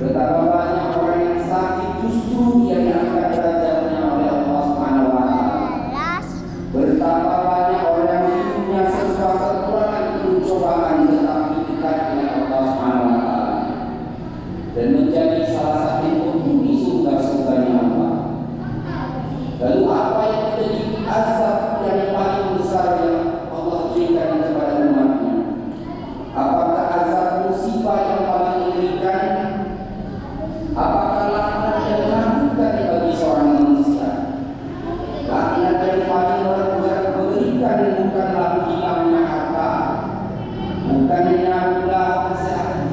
Betapa banyak orang yang sakit justru yang diangkat derajatnya oleh Allah Subhanahu wa taala. Betapa banyak orang yang hidupnya serba kekurangan penuh cobaan tetapi dekat dengan Allah Subhanahu wa taala dan menjadi salah satu penghuni surga-surganya Allah. Lalu apa yang menjadi azab yang paling besar yang Allah berikan kepada umatnya? Apakah azab musibah yang paling mengerikan? Apakah laknat yang menakutkan bagi seorang manusia? Laknat yang paling mengerikan bukanlah hilangnya harta, bukannya pula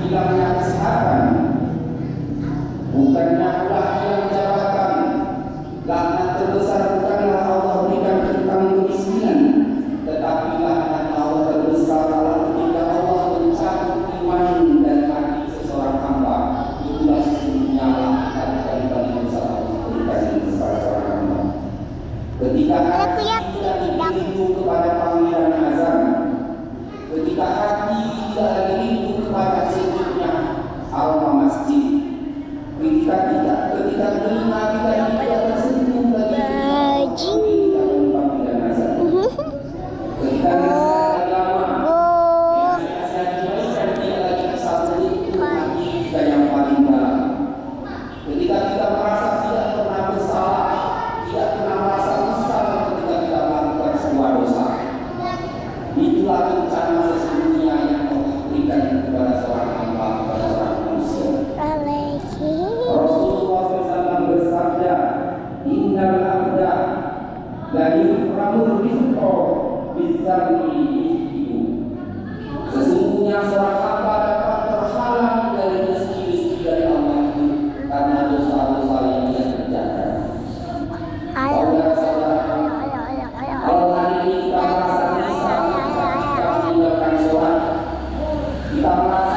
hilangnya kesehatan, bukannya pula hilang jabatan. Laknat terbesar bukanlah Allah berikan tentang kemiskinan, tetapi laknat Allah terbesar adalah ketika Allah mencabut iman dan hati seseorang hamba. Itulah sesungguhnya laknat dari paling besar Allah berikan kepada seorang hamba. Ketika hati tidak rindu kepada panggilan azan, ketika hati tidak lagi rindu kepada sejuknya aroma masjid, ketika telinga kita tidak tersentuh lagi dengan panggilan azan, ketika nasihat agama yang nasihat kebaikan tidak lagi bisa menyentuh hati kita yang paling dalam, ketika kita merasa tidak pernah bersalah, tidak pernah merasa menyesal ketika kita melakukan sebuah dosa. Itulah bencana sesungguhnya yang Allah berikan kepada seorang hamba, kepada seorang manusia. Rasulullah SAW bersabda, Innal abda la yuframul rizqa bizarri rizqihi. Sesungguhnya seorang hamba dapat terhalang dari rezeki-rezeki dari Allah itu karena dosa-dosa yang dia kerjakan. Kalau hari ini kita merasa bisa kita meninggalkan sholat, kita merasa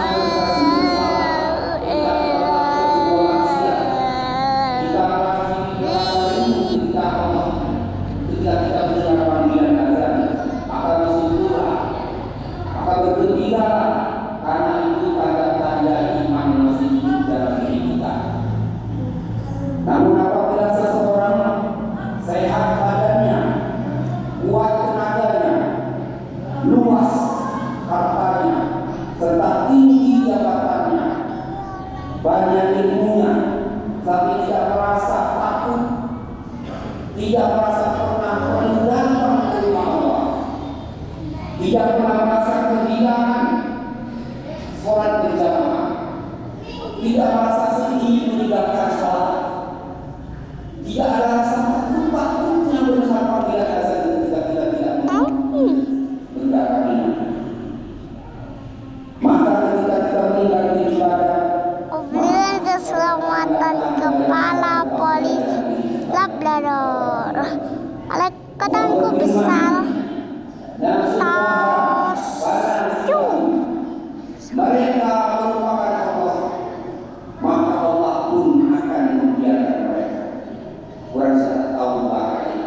karena itu tanda-tanda iman masih hidup dalam diri kita. Namun apabila seseorang sehat badannya, kuat tenaganya, luas hartanya, serta tinggi jabatannya, banyak ilmunya, tapi tidak merasa takut, tidak merasa pernah datang ke rumah Allah, tidak pernah merasa kehilangan sholat berjamaah, tidak merasa sedih meninggalkan sholat, tidak ada rasa takutnya bersama panggilan azan ketika kita tidak menegakkannya. Maka ketika kita meninggalkan ibadah, mobil keselamatan kepala polisi Labrador. Kotakku besar. Tas. Mereka merupakan Allah, maka Allah pun akan membiarkan mereka. Kurang tahu bahaya.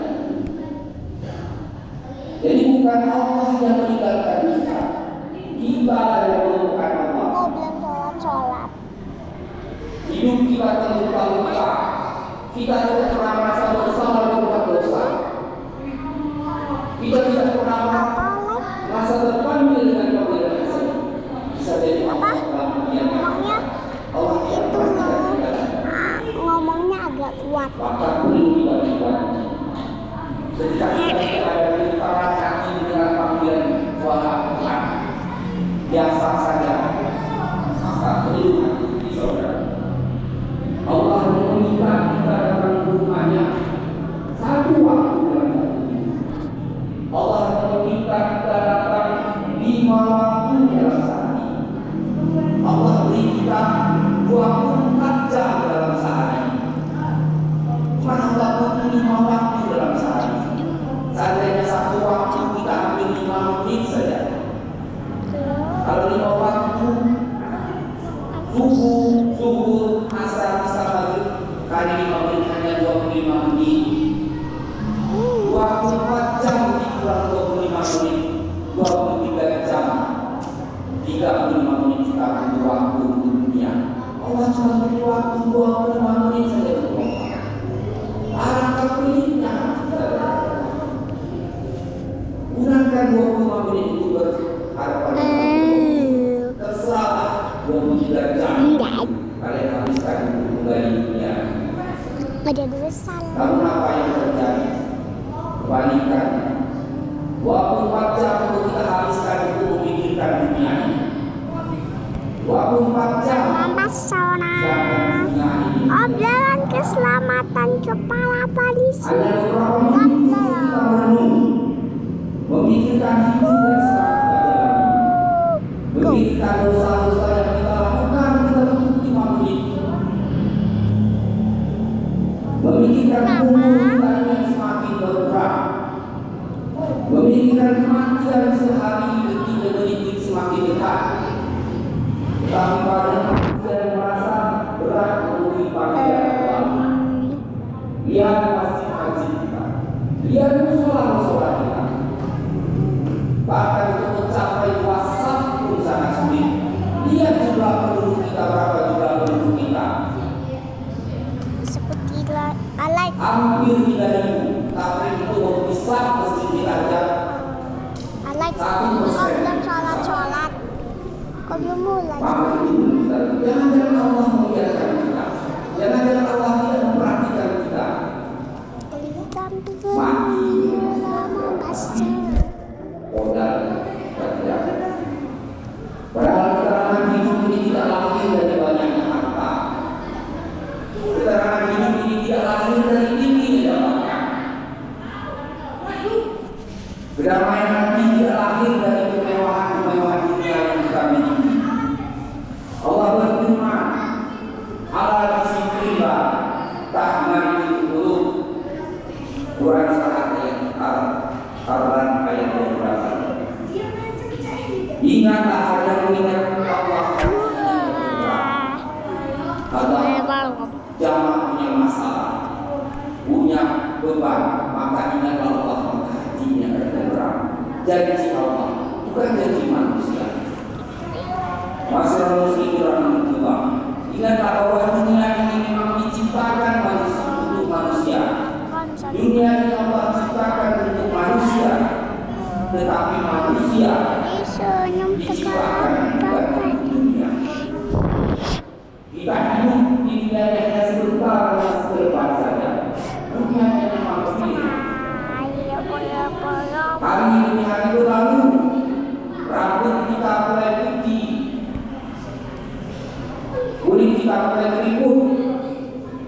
Jadi bukan Allah yang meninggalkan kita, kita yang menemukan Allah. Kau bilang sholat. Hidup kita terluka-luka, kita tidak pernah merasa bersalah berbuat dosa, kita tidak pernah merasa terpanggil dengan panggilan azan. Bisa jadi Allah Ngomongnya itu ngomongnya agak kuat. maka perlu dibuat. Ketika kita ada getaran hati dengan panggilan suara Tuhan, biasa saja, maka perlu hati saudara. Allah meminta kita datang ke rumahnya satu waktu dalam satu. Allah meminta kita datang 5 waktu dalam sehari. Allah beri kita 24 jam dalam sehari. Cuma Allah butuh 5 waktu dalam sehari. Seandainya satu waktu kita ambil 5 menit saja. Kalau 5 waktu, subuh, zuhur, asar, isya, maghrib, kali 5 menit hanya 25 menit. 24 jam dikurang 25 menit, 23 jam. 35 menit kita butuh waktu untuk dunia. Allah cuma beri waktu 25 menit saja untuk Allah. Alangkah peliknya. Gunakan 25 menit itu berharapan. Terserah 23 jam. Kalian habiskan untuk kembali dunia. Ada dosa. Namun apa yang terjadi? Kebalikan. 24 jam untuk kita habiskan untuk memikirkan dunia ini. 24 jam. Mama Sona. Obrolan keselamatan kepala polisi. Ada beberapa menit kita merenung, memikirkan hidup yang sedang kita jalani, memikirkan dosa-dosa yang kita lakukan. Kita butuh 5 menit. Memikirkan umur kita yang semakin berkurang, memikirkan kematian sehari detik demi detik semakin dekat. Tetapi pada manusia yang merasa berat memenuhi panggilan Allah, lihat masjid-masjid kita, lihat musola-musola kita, bahkan untuk mencapai wasat pun sangat sulit. Lihat jumlah penduduk kita, berapa jumlah penduduk kita? Seperti alay. Hampir 3.000, tapi untuk memisah masjid kita aja Alay. Kau belum sholat. Kau belum mulai. Jangan-jangan Allah membiarkan kita, jangan-jangan Allah tidak memperhatikan kita. Mati modal kerja. Padahal keterangan hidup ini tidak lahir dari banyaknya harta. Keterangan hidup ini tidak lahir dari tinggi jabatannya. Kedamaian hati tidak lahir dari kemewahan-kemewahan dunia yang kita miliki. Allah berfirman, "Ala bisikriba tahmani qulub." Quran surat Al-Qur'an ayat 28. Ingatlah ada mengingat Allah. Jamak punya masalah, punya beban, maka ingatlah Allah, maka hatinya bergerak. Janji Allah, bukan janji manusia. Masalah muslim rahmatullah. Ingatlah bahwa dunia ini memang diciptakan manusia untuk manusia. Dunia ini Allah ciptakan untuk manusia, tetapi manusia diciptakan bukan untuk dunia. Kita hidup di dunia hanya sebentar dan sebentar saja. Dunia hanya mampir. Hari ini hari berlalu, rambut kita mulai putih, kulit kita mulai keriput,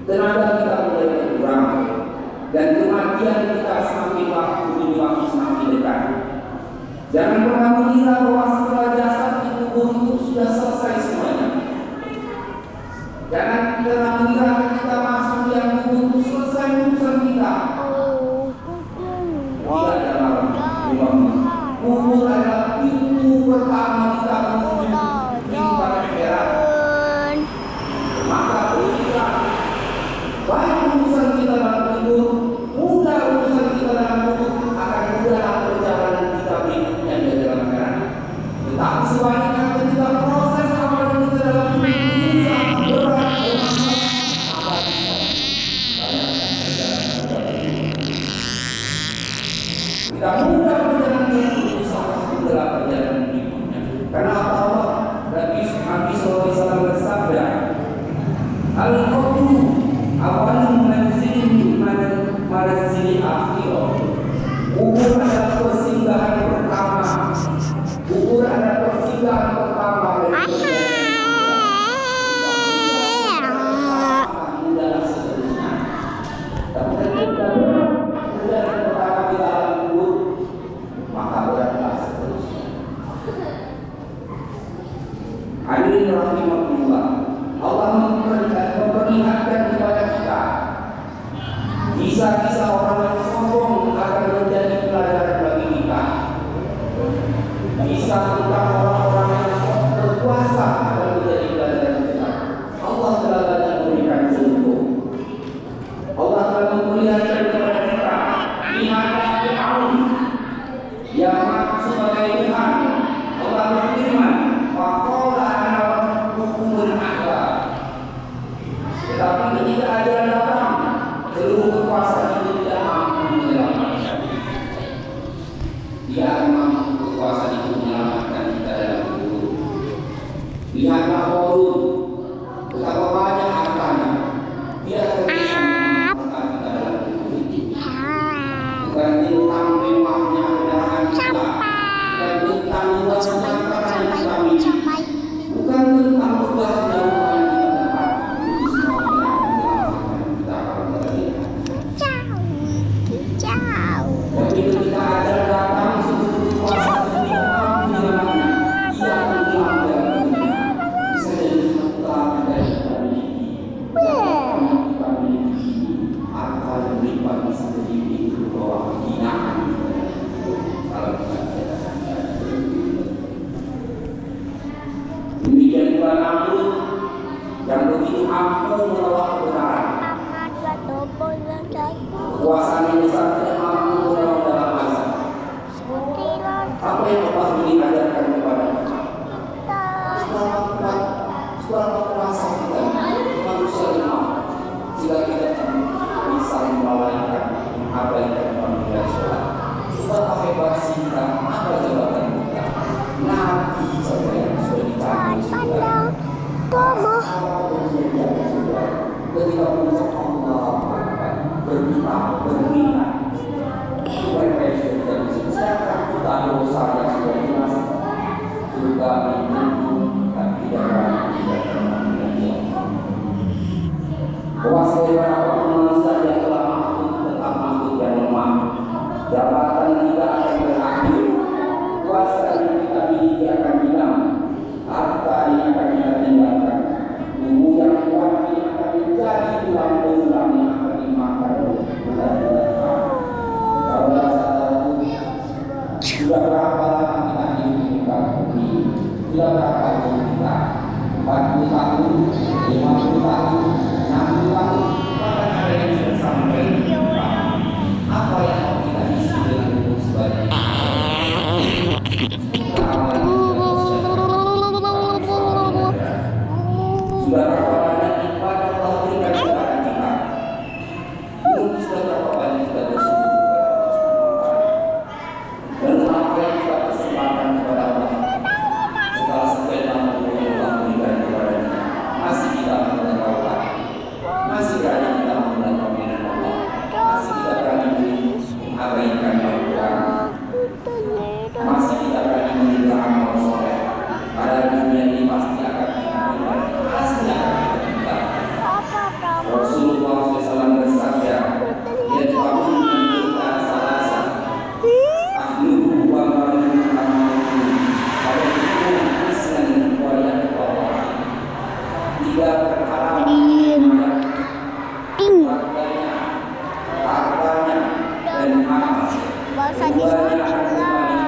tenaga kita mulai berkurang, dan kematian kita semakin waktu demi waktu semakin dekat. Jangan pernah mengira bahwa setelah jasad di kubur itu sudah selesai semuanya. Jangan pernah mengira kita masuk yang kubur itu selesai urusan kita. Tidak dalam kubur adalah pintu pertama kita menuju kehidupan akhirat. Maka bersikap baik urusan kita dalam kubur, mudah urusan kita dalam kubur, akan mudah perjalanan kita berikutnya di dalam akhirat. Tetapi sebaliknya ketika proses amal kita dalam kubur susah, berat, maka bayangkan perjalanan kita. Kita mudah perjalanan kita dalam perjalanan berikutnya. Karena Allah Nabi SAW bersabda, Al-Qadru awalun manzilin manzili akhirah. Kubur adalah persinggahan pertama. Kubur adalah persinggahan pertama dari dan seterusnya. Tapi ketika persinggahan pertama di dalam kubur, maka beratlah seterusnya. Hadirin rahimahullah, Allah memperlihatkan kepada kita kisah-kisah orang yang sombong akan menjadi pelajaran bagi kita. Kisah tentang orang-orang yang berkuasa akan menjadi pelajaran kita. Allah telah banyak memberikan contoh. Allah telah memperlihatkan kepada kita lihat Fir'aun yang mengaku sebagai Tuhan. Allah berfirman, dengan aku yang begitu ampuh menolak kebenaran. Kekuasaan yang besar tidak mampu menolak dalam azab. Apa yang Allah ingin ajarkan kepada kita? Seberapa kuasa kita manusia lemah sehingga kita bisa melawankan apa yang kita menilai sholat. Seberapa hebat sih kita, apa jabatan kita? Nabi saja yang sudah dicari sudah. Ketika mengucap Allah berminat mereka yang sudah disiapkan kita dosa yang sudah jelas surga menunggu dan tidak pernah kuasa daripada Allah manusia yang telah makhluk tetap makhluk yang lemah, jabatan tidak akan berakhir, kuasa yang kita miliki akan hilang, harta ini akan kita tinggalkan, tubuh yang kuat ini akan menjadi tulang belulang yang akan dimakan oleh bulan-bulan. Sudah berapa lama kita hidup di muka bumi? Sudah berapa hidup kita? 40 tahun, 50 tahun, 60 tahun.